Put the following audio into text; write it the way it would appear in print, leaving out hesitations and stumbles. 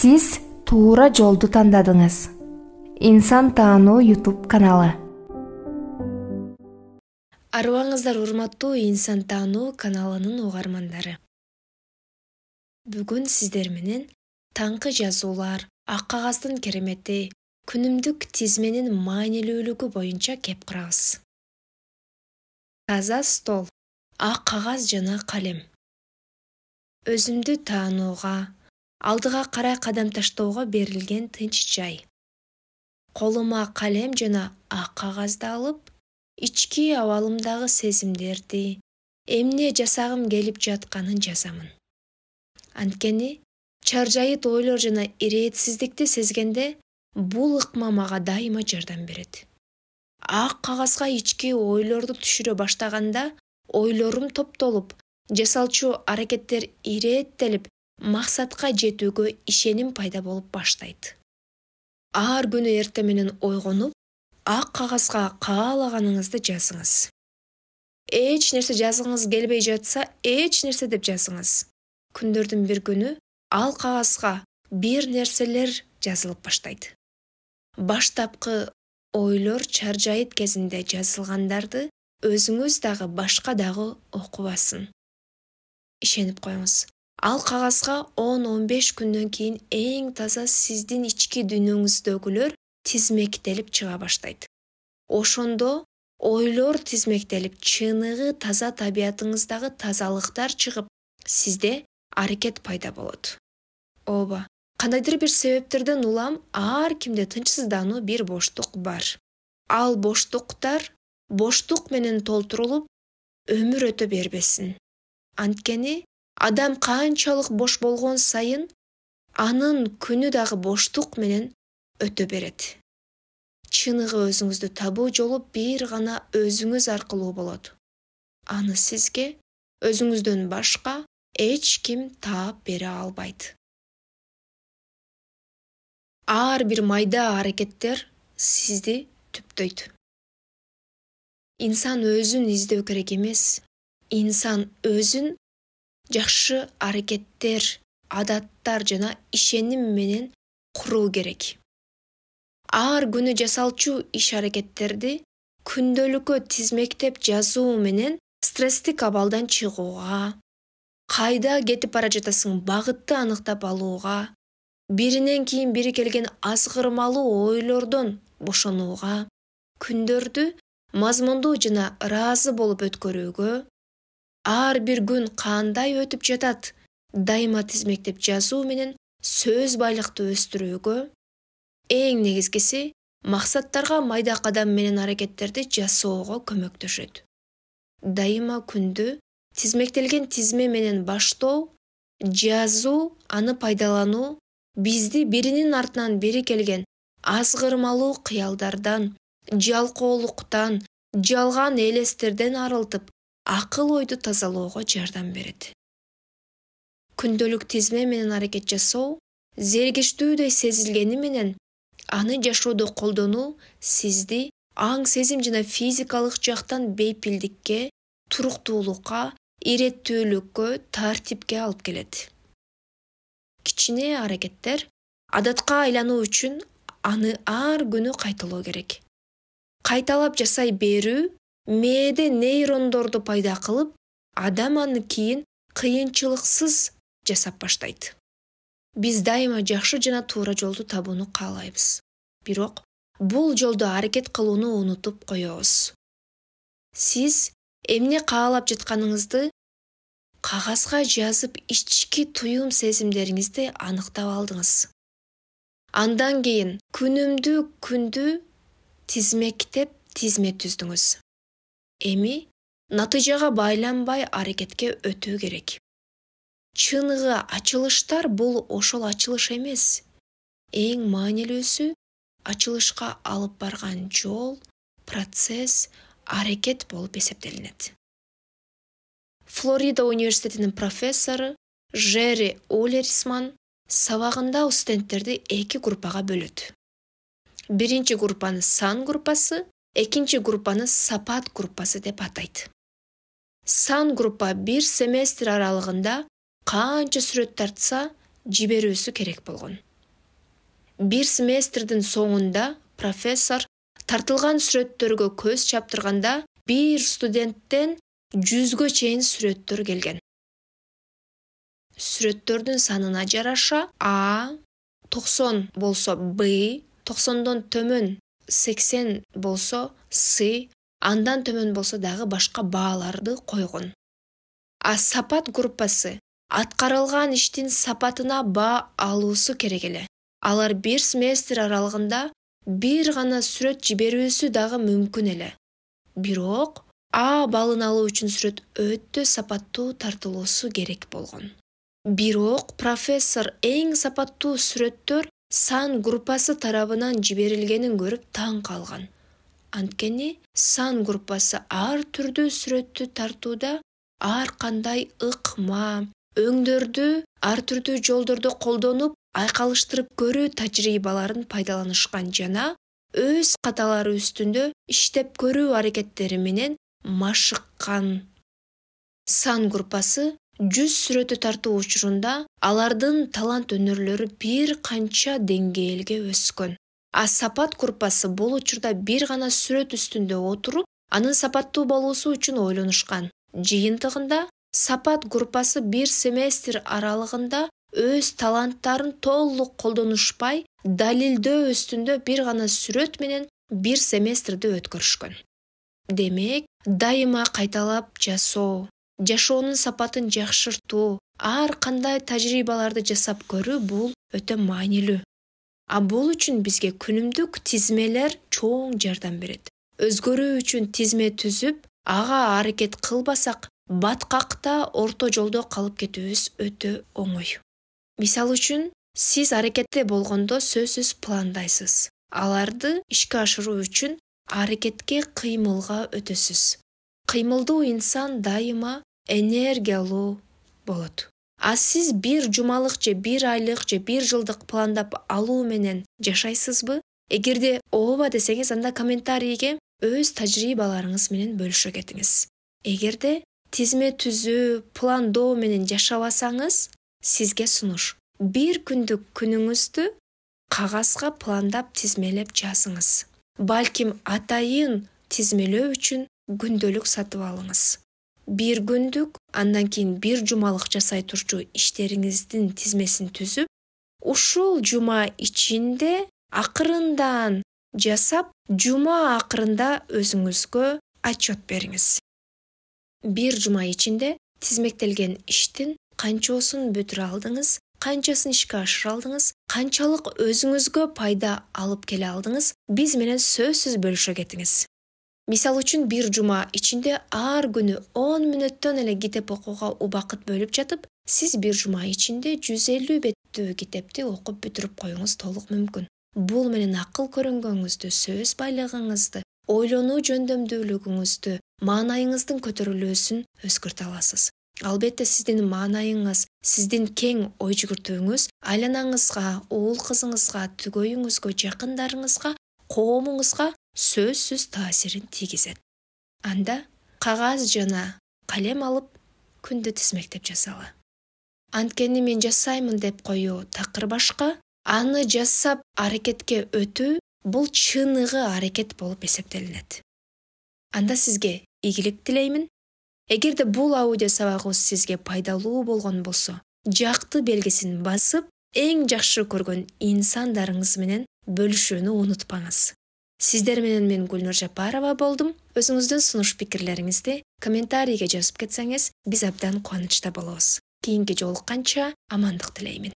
Сиз туура жолду тандадыңыз. Инсан таануу YouTube каналы. Арыбаңыздар урматтуу Инсан таануу каналынын угармандары. Бүгүн сиздер менен таңкы жазуулар, ак кагаздын керемети, күнүмдүк тизменин маанилүүлүгү боюнча кеп кырабыз. Таза стол, ак кагаз жана калем. Өзүмдү таанууга, алдыга карай кадам таштоого берилген тынч жай. Колума калем жана ак кагазды алып, ички абалымдагы сезимдерди, эмне жасагым келип жатканын жазамын. Анткени чаржайыт ойлор жана ирээтсиздикти сезгенде бул ыкма мага дайыма жардам берет. Ак кагазга ички ойлорду түшүрө баштаганда ойлорум топтолуп, жасалчу аракеттер ирээттелип, максатка жетүүгө ишеним пайда болуп баштайт. Ар күнү эртең менен ойгонуп, ак кагазга каалаганыңызды жазыңыз. Эч нерсе жазгыңыз келбей жатса, эч нерсе деп жазыңыз. Күндөрдүн бир күнү ал кагазга бир нерселер жазылып баштайт. Баштапкы ойлор чаржайыт кезинде жазылгандарды өзүңүз дагы башка дагы окубасын. Ишенип коюңуз. Ал кагазга 10-15 күндөн кийин эң таза сиздин ички дүйнөңүздөгүлөр тизмектелип чыга баштайт. Ошондо ойлор тизмектелип, чыныгы таза табиятыңыздагы тазалыктар чыгып, сизде аракет пайда болот. Ооба, кандайдыр бир себептерден улам ар кимде тынчсыздануу бир боштук бар. Ал боштук менен толтурулуп, өмүр өтө бербесин. Анткени адам канчалык бош болгон сайын, анын күнү дагы боштук менен өтө берет. Чыныгы өзүңүздү табуу жолу бир гана өзүңүз аркылуу болот. Аны сизге өзүңүздөн башка эч ким таап бере албайт. Ар бир майда аракеттер сизди түптөйт. Инсан өзүн издөө керек эмес. Инсан өзүн жакшы аракеттер, адаттар жана ишеним менен куруу керек. Ар күнү жасалчу иш-аракеттерди күндөлүккө тизмектеп жазуу менен стресстик абалдан чыгууга, кайда кетип бара жатасың багытты аныктап алууга, биринен кийин бири келген азгырмалуу ойлордон бошонууга, күндөрдү мазмундуу жана ыраазы болуп өткөрүүгө, ар бир күн кандай өтүп жатат дайыма тизмектеп жазуу менен сөз байлыкты өстүрүүгө, эң негизгиси максаттарга майда кадам менен аракеттерди жасоого көмөктөшөт. Дайыма күндү тизмектелген тизме менен баштоо, жазуу, аны пайдалануу бизди биринин артынан бири келген азгырмалуу кыялдардан, жалкоолуктан, жалган элестерден арылтып, акыл ойду тазалоого жардам берет. Күндөлүк тизме менен аракет жасоо зергиштүүдөй сезилгени менен аны жашоодо колдонуу сизди аң сезим жана физикалык жактан бейпилдикке, туруктуулукка, иреттүүлүккө, тартипке алып келет. Кичине аракеттер адатка айлануу үчүн аны ар күнү кайталоо керек. Кайталап жасай берүү мээде нейрондорду пайда кылып, адам аны кийин кыйынчылыксыз жасап баштайт. Биз дайыма жакшы жана туура жолду табууну каалайбыз. Бирок бул жолдо аракет кылууну унутуп коебуз. Сиз эмне каалап жатканыңызды кагазга жазып, ички туюм сезимдериңизди аныктап алдыңыз. Андан кийин күндү тизмектеп тизме түздүңүз. Эми натыйжага байланбай аракетке өтүү керек. Чыныгы ачылыштар бул ошол ачылыш эмес. Эң маанилүүсү ачылышка алып барган жол, процесс, аракет болуп эсептелинет. Флорида университетинин профессору Жерри Уллерсман сабагында студенттерди 2 группага бөлөт. Биринчи группаны сан группасы, экинчи группаны сапат группасы деп атайт. Сан группа бир семестр аралыгында канча сүрөт тартса, жиберүүсү керек болгон. бир семестрдин соңунда профессор тартылган сүрөттөргө көз чаптырганда бир студенттен 100гө чейин сүрөттөр келген. Сүрөттөрдүн санына жараша А 90 болсо Б, 90дон төмөн 80 болсо С, андан төмөн болсо дагы башка бааларды койгон. А сапат группасы аткарылган иштин сапатына баа алуусу керек эле. Алар бир семестр аралыгында бир гана сүрөт жиберүүсү дагы мүмкүн эле. Бирок А балын алуу үчүн сүрөт өтө сапаттуу тартылуусу керек болгон. Бирок профессор эң сапаттуу сүрөттөр сан группасы тарабынан жиберилгенин көрүп таң калган. Анткени сан группасы ар түрдүү сүрөттү тартууда ар кандай ыкма, өңдөрдү ар түрдүү жолдорду колдонуп, айкалыштырып көрүү тажрыйбаларын пайдаланышкан жана өз каталары үстүндө иштеп көрүү аракеттери менен машыккан. Сан группасы 100 сүрөтү тартуу учурунда алардын талант өнөрлөрү бир канча деңгээлге өскөн. А сапат группасы бул учурда бир гана сүрөт үстүндө отуруп, анын сапаттуу болуусу үчүн ойлонушкан. Жыйынтыгында сапат группасы бир семестр аралыгында өз таланттарын толук колдонушпай, далилдөө үстүндө бир гана сүрөт менен бир семестрди өткөрүшкөн. Демек, дайыма кайталап жасоо, жашоонун сапатын жакшыртуу, ар кандай тажрыйбаларды жасап көрүү бул өтө маанилүү. А бул үчүн бизге күнүмдүк тизмелер чоң жардам берет. Өзгөрүү үчүн тизме түзүп, ага аракет кылбасак, баткакта орто жолдо калып кетүүбүз өтө оңой. Мисалы үчүн, сиз аракетте болгондо сөзсүз пландайсыз. Аларды ишке ашыруу үчүн аракетке кыймылга өтөсүз. Кыймылдуу инсан дайыма энергиялуу болот. А сиз бир жумалык же бир айлык же бир жылдык пландап алуу менен жашайсызбы? Эгерде ооба десеңиз, анда комментарийге өз тажрыйбаларыңыз менен бөлүшө кетиңиз. Эгерде тизме түзүү, пландоо менен жашабасаңыз, сизге сунуш. Бир күндүк күнүңүздү кагазга пландап тизмелеп жазыңыз. Балким атайын тизмелөө үчүн күндөлүк сатып алыңыз. Бир күндүк, андан кийин бир жумалык жасай турчу иштериңиздин тизмесин түзүп, ушул жума ичинде акырындан жасап, жума акырында өзүңүзгө отчет бериңиз. Бир жума ичинде тизмектелген иштин канчоосун бүтүрө алдыңыз, канчасын ишке ашыра алдыңыз, канчалык өзүңүзгө пайда алып келе алдыңыз, биз менен сөзсүз бөлүшө кетиңиз. Мисал үчүн, бир жума ичинде ар күнү 10 мүнөттөн эле китеп окууга убакыт бөлүп жатып, сиз бир жума ичинде 150 беттүү китепти окуп бүтүрүп коюңуз толук мүмкүн. Бул менен акыл көрөнгөнүңүздү, сөз байлыгыңызды, ойлонуу жөндөмдүүлүгүңүздү, маанайыңыздын көтөрүлүүсүн өзгөртө аласыз. Албетте сиздин маанайыңыз, сиздин кең ой жүгүртүүңүз айланаңызга, уул кызыңызга, түгөйүңүзгө, жакындарыңызга, коомуңузга сөзсүз таасирин тийгизет. Анда кагаз жана калем алып, күндү тизмектеп жасагыла. Анткени мен жасаймын деп коюу такыр башка, аны жасап аракетке өтүү бул чыныгы аракет болуп эсептелинет. Анда сизге ийгилик тилеймин. Эгерде бул аудио сабагыбыз сизге пайдалуу болгон болсо, жакты белгисин басып, эң жакшы көргөн инсандарыңыз менен бөлүшүүнү унутпаңыз. Сиздер менен мен Гүлнур Жапарова болдум. Өзүңүздүн сунуш пикирлериңизди комментарийге жазып кетсеңиз, биз абдан кубанычта болобуз. Кийинки жолукканча амандык тилеймин.